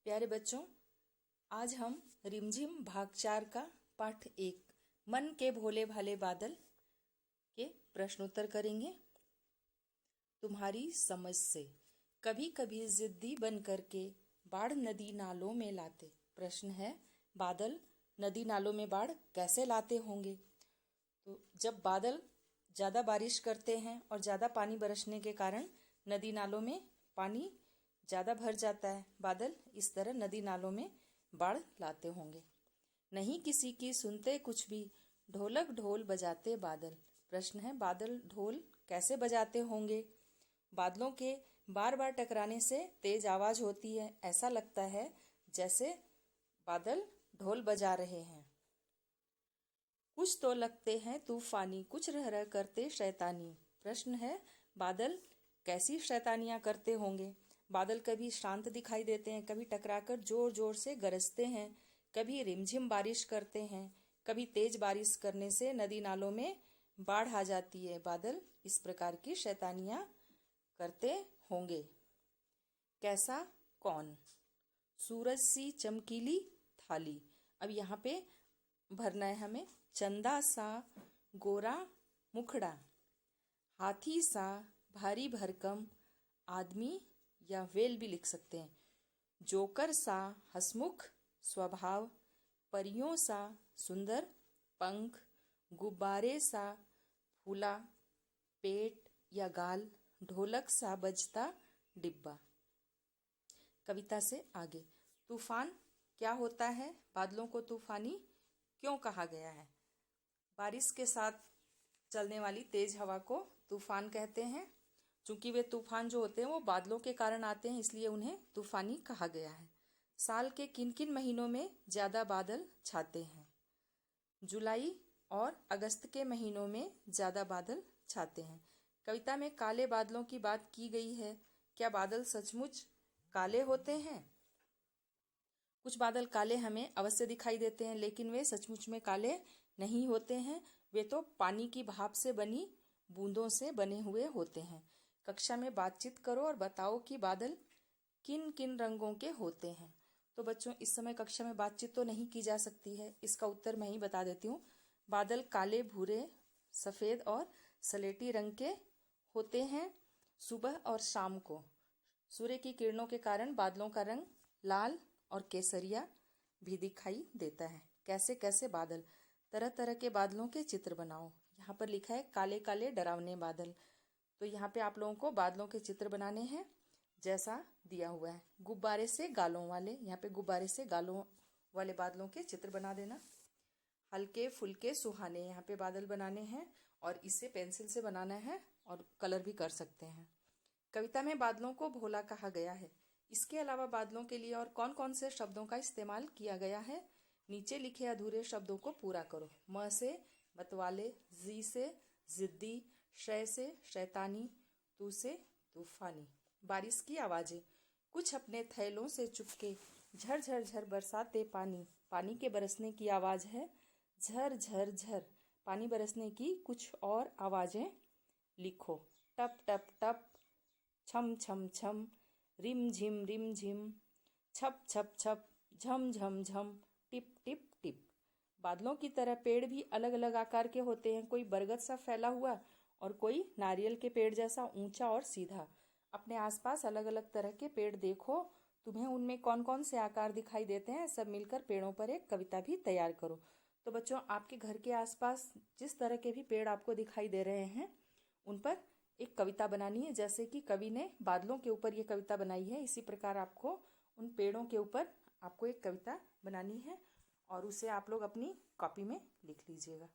प्यारे बच्चों, आज हम रिमझिम भाग 4 का पाठ 1 मन के भोले भाले बादल के प्रश्नोत्तर करेंगे। तुम्हारी समझ से कभी कभी जिद्दी बन करके बाढ़ नदी नालों में लाते। प्रश्न है, बादल नदी नालों में बाढ़ कैसे लाते होंगे? तो जब बादल ज़्यादा बारिश करते हैं और ज़्यादा पानी बरसने के कारण नदी नालों में पानी ज़्यादा भर जाता है, बादल इस तरह नदी नालों में बाढ़ लाते होंगे। नहीं किसी की सुनते कुछ भी, ढोलक ढोल बजाते बादल। प्रश्न है, बादल ढोल कैसे बजाते होंगे? बादलों के बार बार टकराने से तेज आवाज होती है, ऐसा लगता है जैसे बादल ढोल बजा रहे हैं। कुछ तो लगते हैं तूफानी, कुछ रह रह करते शैतानी। प्रश्न है, बादल कैसी शैतानियां करते होंगे? बादल कभी शांत दिखाई देते हैं, कभी टकराकर जोर जोर से गरजते हैं, कभी रिमझिम बारिश करते हैं, कभी तेज बारिश करने से नदी नालों में बाढ़ आ जाती है। बादल इस प्रकार की शैतानियां करते होंगे। कैसा कौन? सूरज सी चमकीली थाली। अब यहाँ पे भरना है हमें। चंदा सा गोरा मुखड़ा, हाथी सा भारी भरकम आदमी या वेल भी लिख सकते हैं। जोकर सा हसमुख स्वभाव, परियों सा सुंदर पंख, गुब्बारे सा फूला पेट या गाल, ढोलक सा बजता डिब्बा। कविता से आगे। तूफान क्या होता है? बादलों को तूफानी क्यों कहा गया है? बारिश के साथ चलने वाली तेज हवा को तूफान कहते हैं। चूंकि वे तूफान जो होते हैं वो बादलों के कारण आते हैं, इसलिए उन्हें तूफानी कहा गया है। साल के किन किन महीनों में ज्यादा बादल छाते हैं? जुलाई और अगस्त के महीनों में ज्यादा बादल छाते हैं। कविता में काले बादलों की बात की गई है। क्या बादल सचमुच काले होते हैं? कुछ बादल काले हमें अवश्य दिखाई देते हैं, लेकिन वे सचमुच में काले नहीं होते हैं। वे तो पानी की भाप से बनी बूंदों से बने हुए होते हैं। कक्षा में बातचीत करो और बताओ कि बादल किन किन रंगों के होते हैं। तो बच्चों, इस समय कक्षा में बातचीत तो नहीं की जा सकती है, इसका उत्तर मैं ही बता देती हूँ। बादल काले, भूरे, सफेद और सलेटी रंग के होते हैं। सुबह और शाम को सूर्य की किरणों के कारण बादलों का रंग लाल और केसरिया भी दिखाई देता है। कैसे कैसे बादल? तरह तरह के बादलों के चित्र बनाओ। यहाँ पर लिखा है काले काले डरावने बादल। तो यहाँ पे आप लोगों को बादलों के चित्र बनाने हैं जैसा दिया हुआ है। गुब्बारे से गालों वाले, यहाँ पे गुब्बारे से गालों वाले बादलों के चित्र बना देना। हल्के फुल्के सुहाने, यहाँ पे बादल बनाने हैं और इसे पेंसिल से बनाना है और कलर भी कर सकते हैं। कविता में बादलों को भोला कहा गया है। इसके अलावा बादलों के लिए और कौन कौन से शब्दों का इस्तेमाल किया गया है? नीचे लिखे अधूरे शब्दों को पूरा करो। म से मतवाले, जी से जिद्दी, शय से शैतानी, तू से तूफानी। बारिश की आवाजें। कुछ अपने थैलों से चुपके झर झर झर बरसाते पानी। पानी के बरसने की आवाज है झर झर झर। पानी बरसने की कुछ और आवाजें लिखो। टप टप टप, छम छम छम, रिम झिम, छप छप छप, झम झम झम, टिप टिप टिप। बादलों की तरह पेड़ भी अलग अलग आकार के होते हैं। कोई बरगद सा फैला हुआ और कोई नारियल के पेड़ जैसा ऊंचा और सीधा। अपने आसपास अलग अलग तरह के पेड़ देखो, तुम्हें उनमें कौन कौन से आकार दिखाई देते हैं। सब मिलकर पेड़ों पर एक कविता भी तैयार करो। तो बच्चों, आपके घर के आसपास जिस तरह के भी पेड़ आपको दिखाई दे रहे हैं उन पर एक कविता बनानी है। जैसे कि कवि ने बादलों के ऊपर ये कविता बनाई है, इसी प्रकार आपको उन पेड़ों के ऊपर आपको एक कविता बनानी है और उसे आप लोग अपनी कॉपी में लिख लीजिएगा।